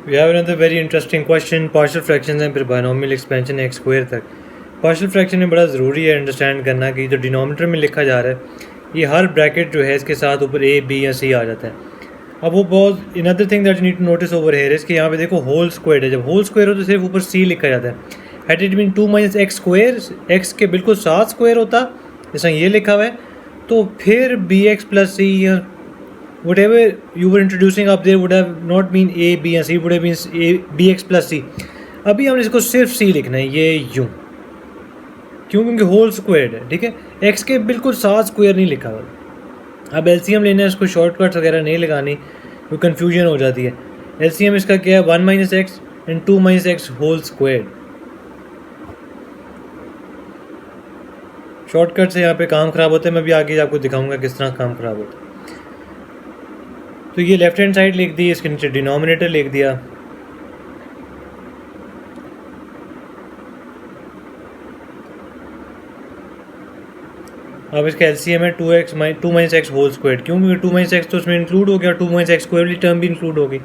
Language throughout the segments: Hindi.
We have another very interesting question. Partial fractions हैं, फिर बायनोमियल एक्सपेंशन एक्स स्क्वायर तक। पार्शियल फ्रैक्शन में बड़ा ज़रूरी है अंडरस्टैंड करना कि जो डिनोमिनेटर में लिखा जा रहा है ये हर ब्रैकेट जो है इसके साथ ऊपर ए बी या सी आ जाता है। अब वो बहुत another thing that need to notice over here इसके यहाँ पे देखो होल स्क्वायर है। जब होल स्क्वायर हो तो सिर्फ ऊपर सी लिखा जाता है। Had it been 2 - x square, x के बिल्कुल साथ स्क्वायर होता जैसा ये लिखा हुआ है, तो फिर बी एक्स प्लस सी या whatever you were introducing up there would have not been a b and c, would have been a b x plus c। अभी हमने इसको सिर्फ c लिखना है, ये यूँ क्यों, क्योंकि होल स्क्वायर्ड है। ठीक है, x के बिल्कुल साथ स्क्वायर नहीं लिखा हुआ। अब एलसीएम लेना है, इसको शॉर्टकट्स वगैरह नहीं लगानी, वो कन्फ्यूजन हो जाती है। एलसीएम इसका क्या है, 1 - x and 2 - x whole squared. Shortcut से यहाँ पे काम ख़राब होता है। मैं भी आगे आपको दिखाऊंगा किस तरह काम ख़राब होता है। तो ये लेफ्ट हैंड साइड लिख दी, इसके नीचे डिनोमिनेटर लिख दिया। अब इसका एलसीएम है 2 - x होल स्क्वायर। क्यों, क्योंकि 2 - x तो उसमें इंक्लूड हो गया और 2 - x स्क्वायर वाली टर्म भी इंक्लूड हो गई।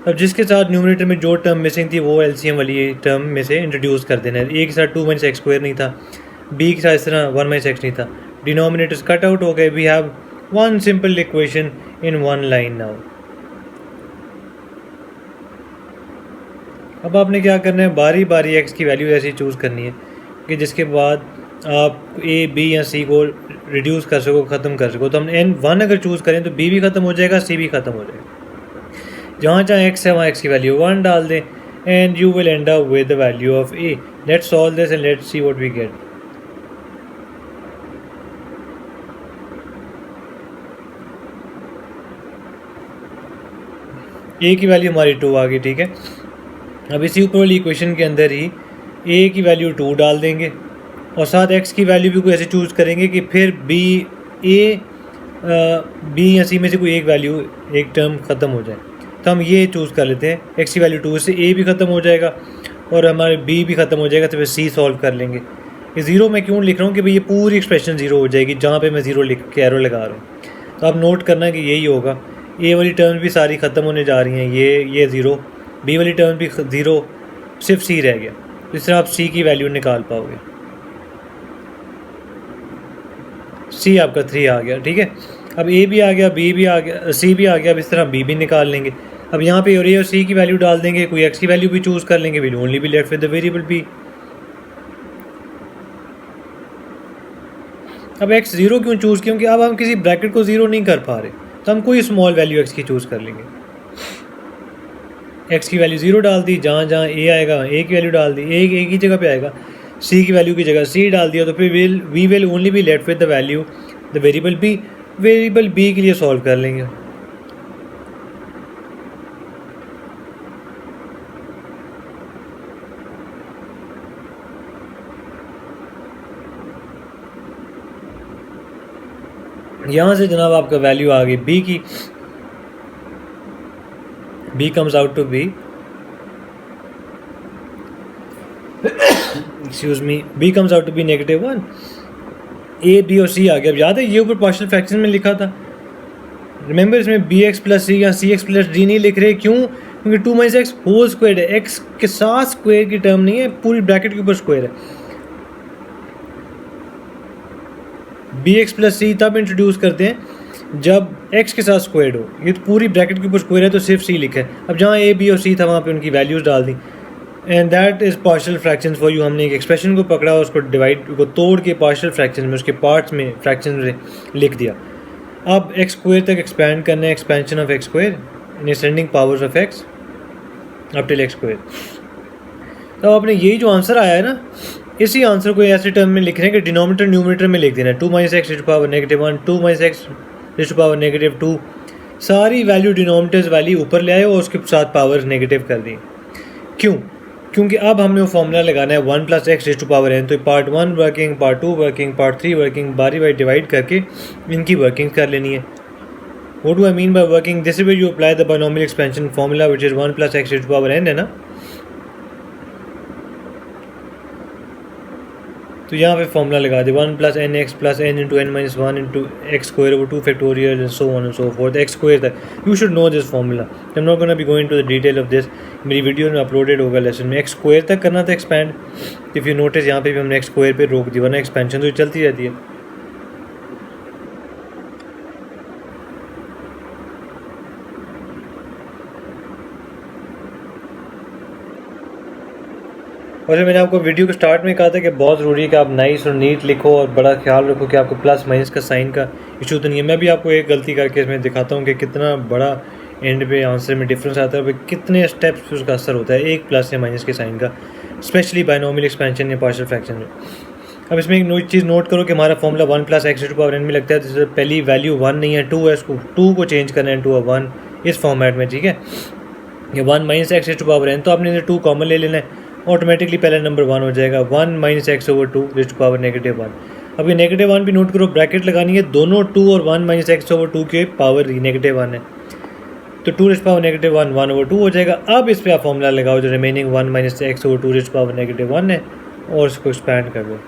अब जिसके साथ न्यूमरेटर में जो टर्म मिसिंग थी वो एलसीएम वाली टर्म में से इंट्रोड्यूस कर देना है। ए के साथ 2 - x स्क्वायर नहीं था, बी के साथ इस तरह 1 - x नहीं था, डिनोमिनेटर्स कट आउट हो गए। We have one simple equation in one line now. अब आपने क्या करना है, बारी बारी x की वैल्यू ऐसी चूज़ करनी है कि जिसके बाद आप a b या c को रिड्यूस कर सको, ख़त्म कर सको। तो हम n1 अगर चूज़ करें तो b भी ख़त्म हो जाएगा, c भी ख़त्म हो जाएगा। जहाँ जहाँ x है वहाँ x की वैल्यू 1 डाल दें and you will end up with the value of a। Let's solve this and let's see what we get. a की वैल्यू हमारी 2 आ गई। ठीक है, अब इसी ऊपर वाली इक्वेशन के अंदर ही a की वैल्यू 2 डाल देंगे और साथ x की वैल्यू भी कोई ऐसे चूज़ करेंगे कि फिर b या c में से कोई एक वैल्यू, एक टर्म ख़त्म हो जाए। तो हम ये चूज़ कर लेते हैं, x की वैल्यू 2, इससे a भी ख़त्म हो जाएगा और हमारे b भी ख़त्म हो जाएगा, तो फिर c सॉल्व कर लेंगे। ये ज़ीरो मैं क्यों लिख रहा हूँ कि भाई ये पूरी एक्सप्रेशन ज़ीरो हो जाएगी जहाँ पे मैं ज़ीरो लिख के एरो लगा रहा हूँ। तो आप नोट करना कि यही होगा, a वाली टर्म भी सारी ख़त्म होने जा रही हैं, ये ज़ीरो, b वाली टर्म भी ज़ीरो, सिर्फ c रह गया। तो इस तरह आप c की वैल्यू निकाल पाओगे। c आपका 3 आ गया। ठीक है, अब a भी आ गया, b भी आ गया, c भी आ गया। अब इस तरह b भी निकाल लेंगे। अब यहाँ पे और a और c की वैल्यू डाल देंगे, कोई x की वैल्यू भी चूज़ कर लेंगे, will only be left with the variable b। अब x ज़ीरो क्यों चूज़, क्योंकि अब हम किसी ब्रैकेट को ज़ीरो नहीं कर पा रहे, तो हम कोई स्मॉल वैल्यू x की चूज़ कर लेंगे। x की वैल्यू 0 डाल दी, जहाँ जहाँ a आएगा a की वैल्यू डाल दी, a की जगह पे आएगा, c की वैल्यू की जगह c डाल दिया, तो फिर we will only be left with the value the variable b। Variable b के लिए सॉल्व कर लेंगे। यहाँ से जनाब आपका वैल्यू आ गई b की, b comes out to be excuse me, b comes out to be -1। a b और c आ गया। अब याद है ये ऊपर पार्शियल फ्रैक्शन में लिखा था, रिमेंबर इसमें bx प्लस c या cx प्लस d नहीं लिख रहे। क्यों, क्योंकि 2 - x होल स्क्वायर है, x के साथ स्क्वायर की टर्म नहीं है, पूरी ब्रैकेट के ऊपर स्क्वायर है। bx प्लस c तब इंट्रोड्यूस करते हैं जब x के साथ स्क्वायर्ड हो, ये तो पूरी ब्रैकेट के ऊपर स्क्वायर है तो सिर्फ c लिखा है। अब जहाँ a b और c था वहाँ पे उनकी वैल्यूज़ डाल दी and that is partial fractions for you. हमने एक एक्सप्रेशन को पकड़ा और उसको डिवाइड को तोड़ के पार्शियल फ्रैक्शन में, उसके पार्ट्स में, फ्रैक्शन में लिख दिया। अब x स्क्वायर तक एक्सपैंड करना है, expansion of x square in ascending powers of x up till x square. तो आपने यही जो आंसर आया है ना, इसी आंसर को ऐसे टर्म में लिख रहे हैं कि डिनोमिनेटर न्यूमरेटर में लिख देना है। 2 - x raised to power -1, 2 - x raised to power -2, सारी वैल्यू डिनोमिनेटर्स वाली ऊपर ले आए और उसके साथ पावर नेगेटिव कर दी। क्यों, क्योंकि अब हमने वो फॉर्मूला लगाना है 1 + x raised to power n। तो part 1 working, part 2 working, part 3 working, बारी बारी डिवाइड करके इनकी वर्किंग कर लेनी है। What do I mean by working? This is where you apply the binomial expansion formula, which is 1 + x raised to power n, है ना। तो यहाँ पे फॉर्मूला लगा दे 1 + nx + n × n - 1 × x² / 2 factorial and so on and so forth x² तक. You should know this formula. I'm not going to be going into the detail of this. मेरी वीडियो में अपलोडेड होगा लेसन में. x² तक करना था एक्सपैंड. इफ़ यू नोटिस यहाँ पे भी हमने x² पे रोक दी, वरना एक्सपेंशन तो चलती रहती है. वैसे मैंने आपको वीडियो के स्टार्ट में कहा था कि बहुत ज़रूरी है कि आप नाइस और नीट लिखो और बड़ा ख्याल रखो कि आपको प्लस माइनस का साइन का इशू तो नहीं है. मैं भी आपको एक गलती करके इसमें दिखाता हूँ कि कितना बड़ा एंड पे आंसर में डिफरेंस आता है, कितने स्टेप्स पे उसका असर होता है एक प्लस या माइनस के साइन का, स्पेशली बायनोमियल एक्सपेंशन या पार्शियल फ्रैक्शन में. अब इसमें एक चीज़ नोट करो कि हमारा फॉर्मूला 1 + x⁴n में लगता है. तो पहली वैल्यू 1 नहीं है, 2 है. इसको 2 को चेंज करना है टू 1 इस फॉर्मेट में. ठीक है, ये 1 - x⁴n, तो आपने 2 कॉमन ले लेना है. ऑटोमेटिकली पहला नंबर 1 हो जाएगा. 1 - x/2 (-1). अब ये -1 भी नोट करो, ब्रैकेट लगानी है. दोनों 2 और 1 - x/2 के पावर ही -1 है, तो 2 (-1) 1/2 हो जाएगा. अब इस पर आप फॉर्मूला लगाओ जो रिमेनिंग 1 - x/2 (-1) है, और इसको एक्सपैंड कर दो.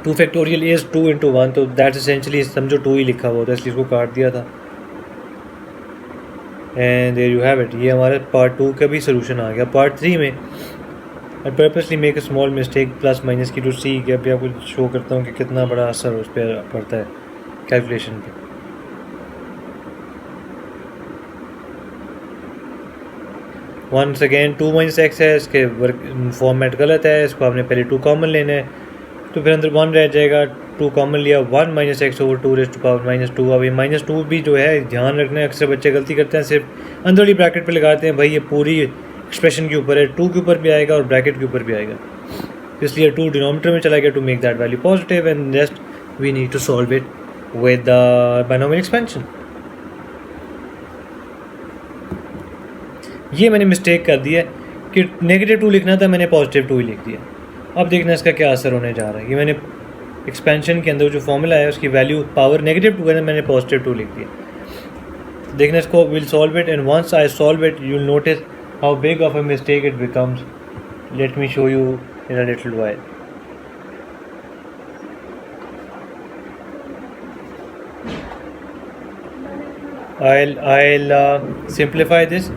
टू फैक्टोरियल इज़ 2 × 1, तो दैट्स एसेंशली समझो 2 ही लिखा हुआ था, इसलिए इसको काट दिया था. And there you have it. ये हमारे पार्ट 2 का भी सोल्यूशन आ गया. पार्ट 3 में I purposely make a small mistake plus minus की टू सी कि अभी आपको शो करता हूँ कि कितना बड़ा असर उस पर पड़ता है कैलकुलेशन पे. वंस अगेन 2 - x है, इसके फॉर्मेट गलत है, इसको आपने पहले 2 कॉमन लेना है, तो फिर अंदर 1 रह जाएगा. 2 कॉमन लिया, 1 - x/2 (-2). अब ये -2 भी जो है ध्यान रखना है, अक्सर बच्चे गलती करते हैं, सिर्फ अंदर वाली ब्रैकेट पे लगाते हैं. भाई ये पूरी एक्सप्रेशन के ऊपर है, 2 के ऊपर भी आएगा और ब्रैकेट के ऊपर भी आएगा, इसलिए 2 डिनोमिनेटर में चला गया to make that value positive. And just we need to solve it with the binomial expansion. ये मैंने मिस्टेक कर दी है कि -2 लिखना था, मैंने +2 ही लिख दिया. अब देखना इसका क्या असर होने जा रहा है. ये मैंने एक्सपेंशन के अंदर जो फॉर्मूला है उसकी वैल्यू पावर -2 है, मैंने +2 लिख दिया. देखना इसको, will solve it, and once I solve it you will notice how big of a mistake it becomes. Let me show you in a little while. I'll simplify this.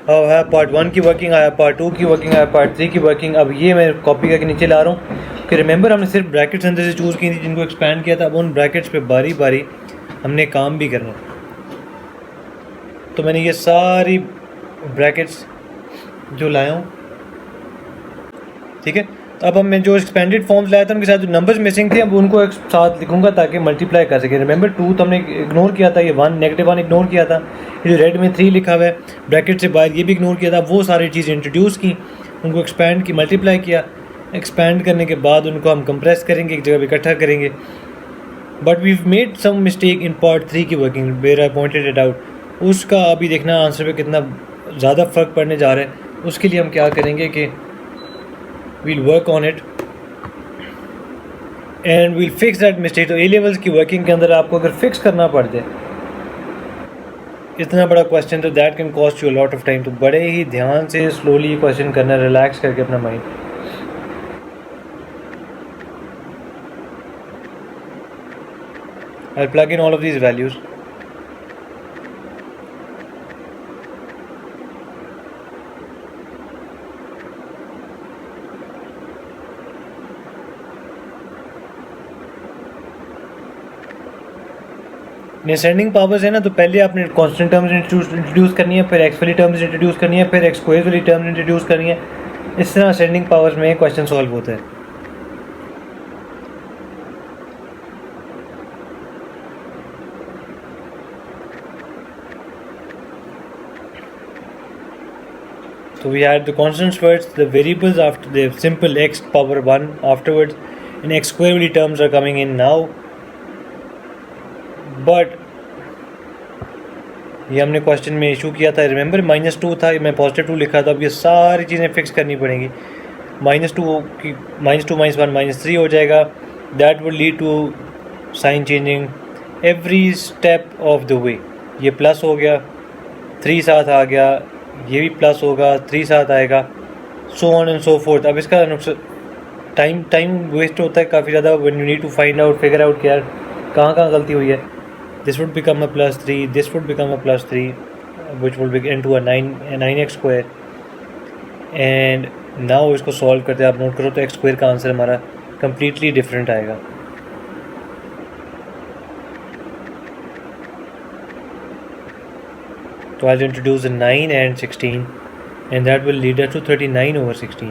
अब है पार्ट 1 की वर्किंग, आया पार्ट 2 की वर्किंग, आया पार्ट 3 की वर्किंग. अब ये मैं कॉपी करके नीचे ला रहा हूँ कि रिमेंबर हमने सिर्फ ब्रैकेट्स अंदर से चूज़ की थी जिनको एक्सपैंड किया था. अब उन ब्रैकेट्स पे बारी बारी हमने काम भी करना. तो मैंने ये सारी ब्रैकेट्स जो लाया हूँ, ठीक है. अब मैं जो एक्सपेंडेड फॉर्म्स लाया था उनके साथ जो नंबर्स मिसिंग थे, अब उनको एक साथ लिखूंगा ताकि मल्टीप्लाई कर सके. रिमेंबर 2 तो हमने इग्नोर किया था, ये 1 (-1) इग्नोर किया था, ये रेड में 3 लिखा हुआ है ब्रैकेट से बाहर, ये भी इग्नोर किया था. वो सारी चीज़ें इंट्रोड्यूस की, उनको एक्सपैंड की, मल्टीप्लाई किया. एक्सपैंड करने के बाद उनको हम कंप्रेस करेंगे, एक जगह पर इकट्ठा करेंगे. But we made some mistake in part 3 की working where I pointed it out. उसका अभी देखना आंसर पे कितना ज़्यादा फ़र्क पड़ने जा रहा है. उसके लिए हम क्या करेंगे कि we'll work on it and we'll fix that mistake. तो ए लेवल्स की वर्किंग के अंदर आपको अगर फिक्स करना पड़ जाए इतना बड़ा क्वेश्चन, तो that can cost you a lot of time. तो बड़े ही ध्यान से स्लोली ये क्वेश्चन करना, रिलैक्स करके अपना mind. I'll plug in all of these values. Ascending powers है ना, तो पहले आपने कांस्टेंट टर्म्स इंट्रोड्यूस करनी है, फिर एक्स वाली टर्म्स इंट्रोड्यूस करनी है, फिर एक्स स्क्वायर वाली टर्म्स इंट्रोड्यूस करनी है. इस तरह असेंडिंग पावर्स में क्वेश्चन सॉल्व होता है. So we had the constants first, the variables after the simple x power 1 afterwards, and x square वाली terms are coming in now. But ये हमने क्वेश्चन में इशू किया था, रिमेंबर -2 था, मैं +2 लिखा था। अब ये सारी चीज़ें फिक्स करनी पड़ेंगी। -2 की -2 -1 -3 हो जाएगा। That would lead to sign changing every step of the way. ये प्लस हो गया, 3 साथ आ गया, ये भी प्लस होगा, 3 साथ आएगा, so on and so forth. अब इसका टाइम वेस्ट होता है काफ़ी ज़्यादा when you need to find out, figure out कि यार कहाँ कहाँ गलती हुई है। This would become a +3, this would become a +3 which would big into a 9x²। And now इसको सॉल्व करते हैं, आप नोट करो तो x² का आंसर हमारा कम्प्लीटली डिफरेंट आएगा। तो I'll introduce 9 and 16 and that will lead us to 39/16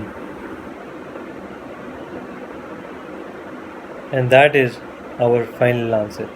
and that is our final answer.